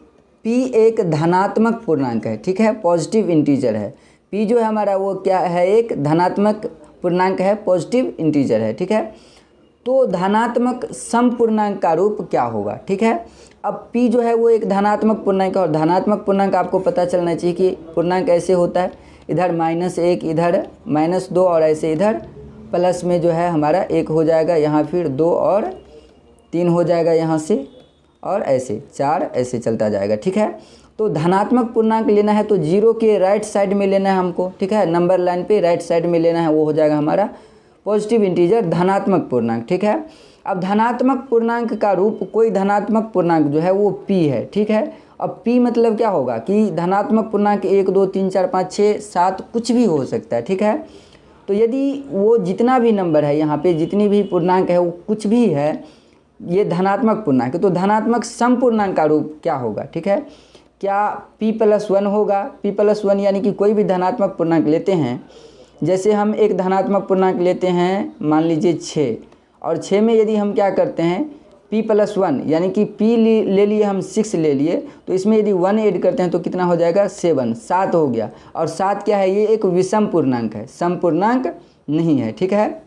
Speaker 1: P एक धनात्मक पूर्णांक है, ठीक है, पॉजिटिव इंटीजर है। P जो है हमारा वो क्या है, एक धनात्मक पूर्णांक है, पॉजिटिव इंटीजर है, ठीक है। तो धनात्मक समपूर्णांक का रूप क्या होगा, ठीक है। अब P जो है वो एक धनात्मक पूर्णांक है, और धनात्मक पूर्णांक आपको पता चलना चाहिए कि पूर्णांक ऐसे होता है, इधर -1, इधर -2 और ऐसे इधर प्लस में जो है हमारा 1 हो जाएगा, यहाँ फिर 2 और 3 हो जाएगा यहाँ से, और ऐसे 4 ऐसे चलता जाएगा, ठीक है। तो धनात्मक पूर्णांक लेना है तो 0 के राइट साइड में लेना है हमको, ठीक है, नंबर लाइन पे राइट साइड में लेना है, वो हो जाएगा हमारा पॉजिटिव इंटीजर धनात्मक पूर्णांक, ठीक है। अब धनात्मक पूर्णांक का रूप, कोई धनात्मक पूर्णांक जो है वो P है, ठीक है। अब P मतलब क्या होगा कि धनात्मक पूर्णांक 1 2 3 4 5 6 7 कुछ भी हो सकता है, ठीक है। तो यदि वो जितना भी नंबर है यहाँ पे, जितनी भी पूर्णांक है वो कुछ भी है, ये धनात्मक पूर्णांक, तो धनात्मक समपूर्णांक का रूप क्या होगा, ठीक है। क्या P+1 होगा, P+1 यानी कि कोई भी धनात्मक पूर्णांक लेते हैं, जैसे हम एक धनात्मक पूर्णांक लेते हैं मान लीजिए 6, और 6 में यदि हम क्या करते हैं P+1 यानी कि P ले लिए हम 6 ले लिए, तो इसमें यदि 1 ऐड करते हैं तो कितना हो जाएगा, 7 हो गया। और 7 क्या है, ये एक विषम पूर्णांक है, समपूर्णांक नहीं है, ठीक है।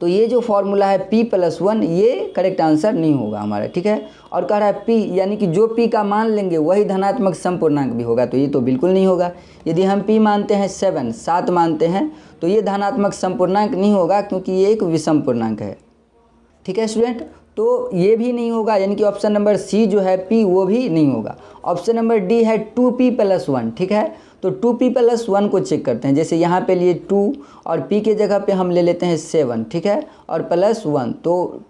Speaker 1: तो ये जो फॉर्मूला है P+1, ये करेक्ट आंसर नहीं होगा हमारा, ठीक है। और कह रहा है P यानी कि जो P का मान लेंगे वही धनात्मक समपूर्णांक भी होगा, तो ये तो बिल्कुल नहीं होगा। यदि हम P मानते हैं 7 मानते हैं, तो ये धनात्मक समपूर्णांक नहीं होगा, क्योंकि ये एक विषम पूर्णांक है, ठीक है स्टूडेंट। तो ये भी नहीं होगा, यानी कि ऑप्शन नंबर C जो है P, वो भी नहीं होगा। ऑप्शन नंबर D है 2P+1, ठीक है। तो 2P+1 को चेक करते हैं, जैसे यहाँ पे लिए 2 और P के जगह पे हम ले लेते हैं 7, ठीक है, और +1, तो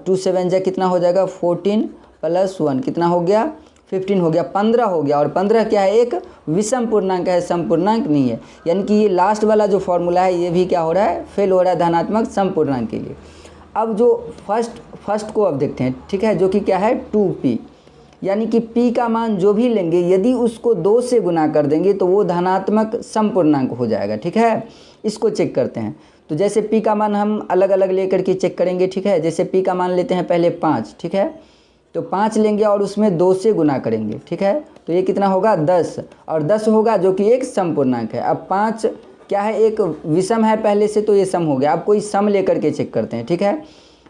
Speaker 1: 2 7 जा कितना हो जाएगा, 14 +1 कितना हो गया, 15 हो गया, 15 हो गया। और 15 क्या है, एक विषम पूर्णांक है, समपूर्णांक नहीं है। यानी कि ये लास्ट वाला जो फॉर्मूला है ये भी क्या हो रहा है, फेल हो रहा है धनात्मक समपूर्णांक के लिए। अब जो फर्स्ट को अब देखते हैं, ठीक है, जो कि क्या है 2P, यानी कि P का मान जो भी लेंगे यदि उसको 2 से गुना कर देंगे तो वो धनात्मक समपूर्णांक हो जाएगा, ठीक है। इसको चेक करते हैं, तो जैसे P का मान हम अलग अलग लेकर के चेक करेंगे, ठीक है। जैसे P का मान लेते हैं पहले 5, ठीक है, तो 5 लेंगे और उसमें 2 से गुना करेंगे, ठीक है, तो ये कितना होगा 10, और 10 होगा जो कि एक समपूर्णांक है। अब 5 क्या है, एक विषम है पहले से, तो ये सम हो गया। अब कोई सम लेकर के चेक करते हैं, ठीक है।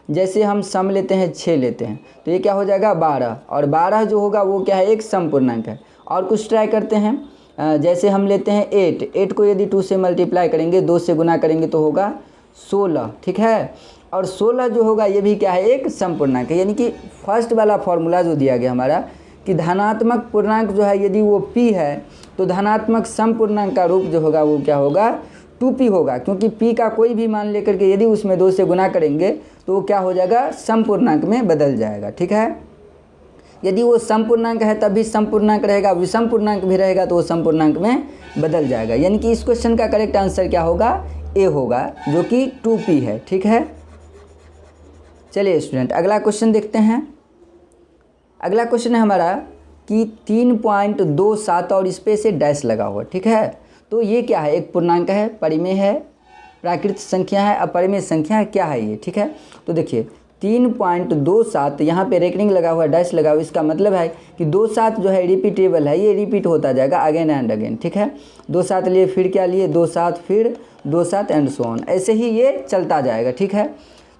Speaker 1: जैसे हम सम लेते हैं 6 लेते हैं, तो ये क्या हो जाएगा 12, और 12 जो होगा वो क्या है, एक समपूर्णांक है। और कुछ ट्राई करते हैं, जैसे हम लेते हैं 8 को यदि 2 से मल्टीप्लाई करेंगे, 2 से गुना करेंगे तो होगा 16, ठीक है। और 16 जो होगा ये भी क्या है, एक समपूर्णांक है। यानी कि फर्स्ट वाला फॉर्मूला जो दिया गया हमारा कि धनात्मक पूर्णांक जो है यदि वो P है, तो धनात्मक समपूर्णांक का रूप जो होगा वो क्या होगा, 2P होगा, क्योंकि P का कोई भी मान लेकर के यदि उसमें 2 से गुना करेंगे तो वो क्या हो जाएगा, समपूर्णांक में बदल जाएगा, ठीक है। यदि वो समपूर्णांक है तब भी समपूर्णांक रहेगा, विषम पूर्णांक भी रहेगा तो वो समपूर्णांक में बदल जाएगा। यानी कि इस क्वेश्चन का करेक्ट आंसर क्या होगा, A होगा, जो कि 2P है, ठीक है। चलिए स्टूडेंट अगला क्वेश्चन देखते हैं। अगला क्वेश्चन है हमारा कि 3.27 और इस पे से डैश लगा हुआ, ठीक है। तो ये क्या है, एक पूर्णांक है, परिमेय है, प्राकृत संख्या है, अपरिमेय संख्या है, क्या है ये, ठीक है। तो देखिए 3.27 यहाँ पे रेकरिंग लगा हुआ, डैश लगा हुआ, इसका मतलब है कि 27 जो है रिपीटेबल है, ये रिपीट होता जाएगा अगेन एंड अगेन, ठीक है। 27 लिए, फिर क्या लिए 27, फिर 27 एंड सो ऑन, ऐसे ही ये चलता जाएगा, ठीक है।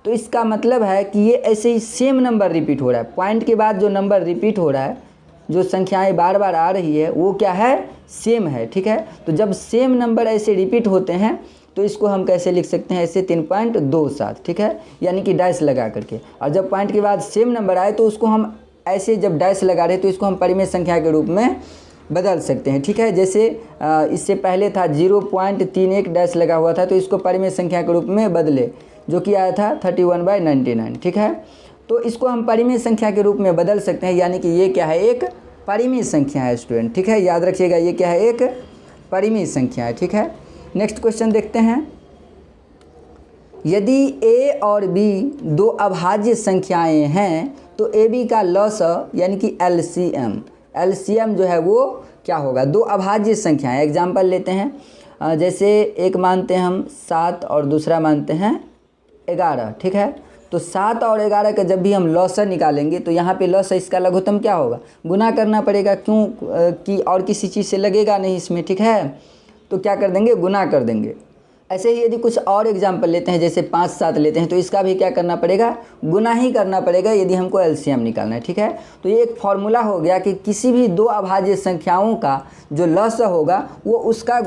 Speaker 1: तो इसका मतलब है कि ये ऐसे ही सेम नंबर रिपीट हो रहा है, पॉइंट के बाद जो नंबर रिपीट हो रहा है, जो संख्याएं बार बार आ रही है वो क्या है, सेम है, ठीक है। तो जब सेम नंबर ऐसे रिपीट होते हैं तो इसको हम कैसे लिख सकते हैं, ऐसे 3.27, ठीक है, यानी कि डैश लगा करके। और जब पॉइंट के बाद सेम नंबर आए तो उसको हम ऐसे जब डैश लगा रहे तो इसको हम परिमेय संख्या के रूप में बदल सकते हैं, ठीक है। जैसे इससे पहले था 0.31 डैश लगा हुआ था, तो इसको परिमेय संख्या के रूप में बदले, जो कि आया था 31/99, ठीक है। तो इसको हम परिमेय संख्या के रूप में बदल सकते हैं, यानी कि ये क्या है, एक परिमेय संख्या है स्टूडेंट, ठीक है। याद रखिएगा ये क्या है, एक परिमेय संख्या है, ठीक है। नेक्स्ट क्वेश्चन देखते हैं। यदि a और b दो अभाज्य संख्याएं हैं तो ab का लॉसा यानी कि एलसीएम जो है वो क्या होगा, दो अभाज्य संख्याएं। एग्जाम्पल लेते हैं, जैसे एक मानते हैं हम 7 और दूसरा मानते हैं 11, ठीक है। तो 7 और 11 का जब भी हम लॉसा निकालेंगे तो यहाँ पे लॉसा इसका लघुत्तम क्या होगा, गुना करना पड़ेगा, क्यों कि और किसी चीज़ से लगेगा नहीं इसमें, ठीक है। तो क्या कर देंगे, गुना कर देंगे। ऐसे ही यदि कुछ और एग्जाम्पल लेते हैं, जैसे 5 7 लेते हैं, तो इसका भी क्या करना पड़ेगा, गुना ही करना पड़ेगा यदि हमको एलसीएम निकालना है, ठीक है। तो ये एक फॉर्मूला हो गया कि किसी भी दो अभाज्य संख्याओं का जो लॉसा होगा वो उसका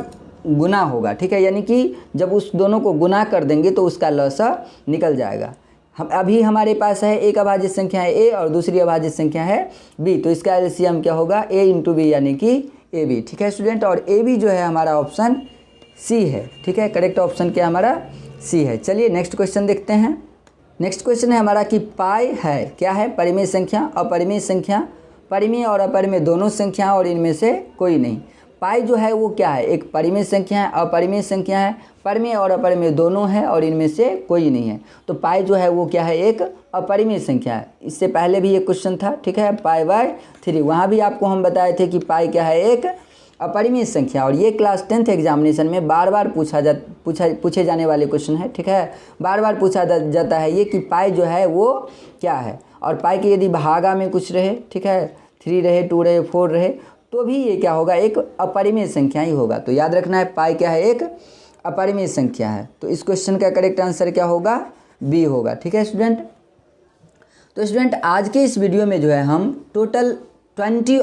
Speaker 1: गुना होगा, ठीक है। यानी कि जब उस दोनों को गुना कर देंगे तो उसका लॉसा निकल जाएगा। हम अभी हमारे पास है एक अभाज्य संख्या है a और दूसरी अभाज्य संख्या है b, तो इसका एलसीएम क्या होगा, a × b यानी कि ab, ठीक है स्टूडेंट। और ab जो है हमारा ऑप्शन सी है, ठीक है। करेक्ट ऑप्शन क्या हमारा सी है। चलिए नेक्स्ट क्वेश्चन देखते हैं। नेक्स्ट क्वेश्चन है हमारा कि पाई है क्या है, परिमेय संख्या, अपरिमेय संख्या, परिमेय और अपरिमेय दोनों संख्या और इनमें से कोई नहीं। पाई जो है वो क्या है, एक परिमेय संख्या है, अपरिमेय संख्या है, परिमेय और अपरिमेय दोनों है और इनमें से कोई नहीं है। तो पाई जो है वो क्या है, एक अपरिमेय संख्या है। इससे पहले भी एक क्वेश्चन था, ठीक है, पाई/3, वहाँ भी आपको हम बताए थे कि पाई क्या है, एक अपरिमेय संख्या। और ये क्लास 10th एग्जामिनेशन में बार बार पूछे जाने वाले क्वेश्चन है, ठीक है। बार बार पूछा जाता है ये कि पाई जो है वो क्या है। और पाई के यदि भागा में कुछ रहे, ठीक है, 3 रहे, 2 रहे, 4 रहे, तो भी ये क्या होगा, एक अपरिमेय संख्या ही होगा। तो याद रखना है पाई क्या है, एक अपरिमेय संख्या है। तो इस क्वेश्चन का करेक्ट आंसर क्या होगा, बी होगा, ठीक है स्टूडेंट। तो स्टूडेंट आज के इस वीडियो में जो है हम टोटल 20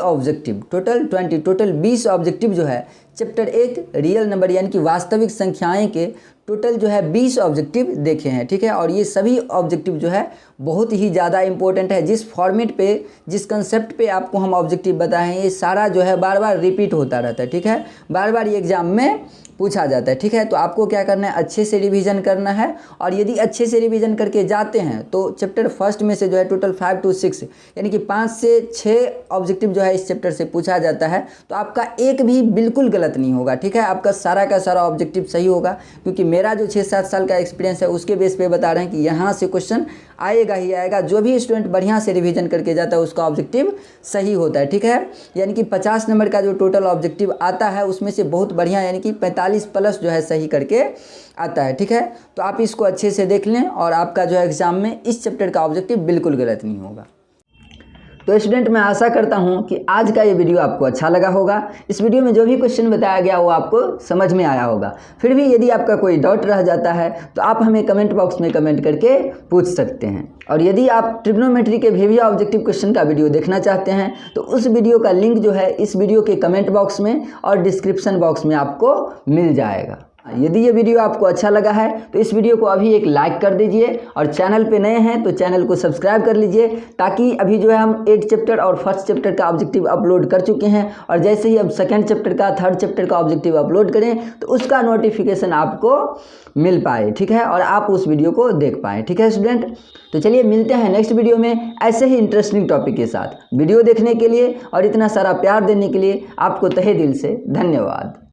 Speaker 1: ऑब्जेक्टिव जो है चैप्टर 1 रियल नंबर यानी कि वास्तविक संख्याएं के टोटल जो है 20 ऑब्जेक्टिव देखे हैं, ठीक है। और ये सभी ऑब्जेक्टिव जो है बहुत ही ज़्यादा इंपॉर्टेंट है। जिस फॉर्मेट पे, जिस कंसेप्ट पे आपको हम ऑब्जेक्टिव बताए हैं, ये सारा जो है बार बार रिपीट होता रहता है, ठीक है। बार बार ये एग्जाम में पूछा जाता है, ठीक है। तो आपको क्या करना है, अच्छे से रिवीजन करना है। और यदि अच्छे से रिवीजन करके जाते हैं तो चैप्टर फर्स्ट में से जो है टोटल 5 to 6 यानी कि 5 से 6 ऑब्जेक्टिव जो है इस चैप्टर से पूछा जाता है। तो आपका एक भी बिल्कुल गलत नहीं होगा, ठीक है। आपका सारा का सारा ऑब्जेक्टिव सही होगा, क्योंकि मेरा जो 6-7 साल का एक्सपीरियंस है उसके बेस पे बता रहे हैं कि यहाँ से क्वेश्चन आएगा ही आएगा। जो भी स्टूडेंट बढ़िया से रिवीजन करके जाता है उसका ऑब्जेक्टिव सही होता है, ठीक है। यानी कि 50 नंबर का जो टोटल ऑब्जेक्टिव आता है उसमें से बहुत बढ़िया यानी कि 45+ जो है सही करके आता है, ठीक है। तो आप इसको अच्छे से देख लें और आपका जो है एग्जाम में इस चैप्टर का ऑब्जेक्टिव बिल्कुल गलत नहीं होगा। तो स्टूडेंट मैं आशा करता हूं कि आज का ये वीडियो आपको अच्छा लगा होगा। इस वीडियो में जो भी क्वेश्चन बताया गया वो आपको समझ में आया होगा। फिर भी यदि आपका कोई डाउट रह जाता है तो आप हमें कमेंट बॉक्स में कमेंट करके पूछ सकते हैं। और यदि आप ट्रिग्नोमेट्री के वीवीआर ऑब्जेक्टिव क्वेश्चन का वीडियो देखना चाहते हैं तो उस वीडियो का लिंक जो है इस वीडियो के कमेंट बॉक्स में और डिस्क्रिप्शन बॉक्स में आपको मिल जाएगा। यदि ये वीडियो आपको अच्छा लगा है तो इस वीडियो को अभी एक लाइक कर दीजिए और चैनल पे नए हैं तो चैनल को सब्सक्राइब कर लीजिए, ताकि अभी जो है हम 8 चैप्टर और फर्स्ट चैप्टर का ऑब्जेक्टिव अपलोड कर चुके हैं और जैसे ही अब सेकंड चैप्टर का, थर्ड चैप्टर का ऑब्जेक्टिव अपलोड करें तो उसका नोटिफिकेशन आपको मिल पाए, ठीक है, और आप उस वीडियो को देख पाएँ, ठीक है स्टूडेंट। तो चलिए मिलते हैं नेक्स्ट वीडियो में ऐसे ही इंटरेस्टिंग टॉपिक के साथ। वीडियो देखने के लिए और इतना सारा प्यार देने के लिए आपको तहे दिल से धन्यवाद।